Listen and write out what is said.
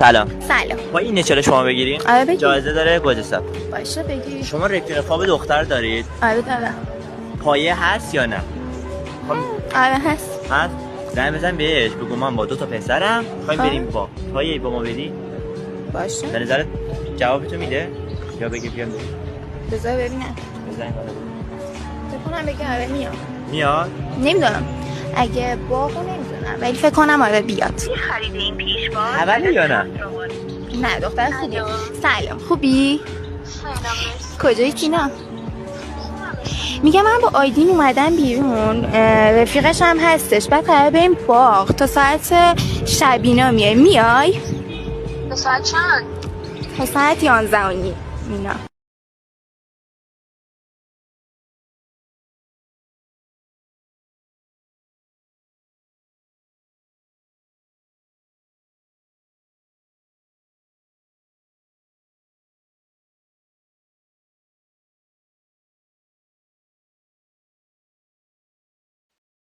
سلام. سلام. با این چرا شما بگیریم؟ آره بگیر. جایزه داره گوجه. باشه بگیر. شما رفیق خواب دختر دارید؟ آره دارم. پایه هست یا نه؟ آره هست. هست؟ زنگ بزن بهش بگو من با 2 تا پسرم می‌خوایم بریم با پایه با ما بدی؟ باشه. به نظرت جوابتو میده؟ یا بگی بیام بریم؟ بذار ببینم. بزن بالا. فکر کنم بگه آره میاد. میاد؟ نمیدونم. اگه باقو نمیدونم ولی فکر کنم آره بیاد. خرید این پیشوار اولی یا نه؟ نه دختر خوبی. سلام. خوبی؟ کجایی تینا؟ میگم من با آیدین اومدم بیرون، رفیقش هم هستش، بعد قرار بریم باغ تا ساعت شبینا میای. به ساعت چند؟ تا ساعت 11:30 مینا.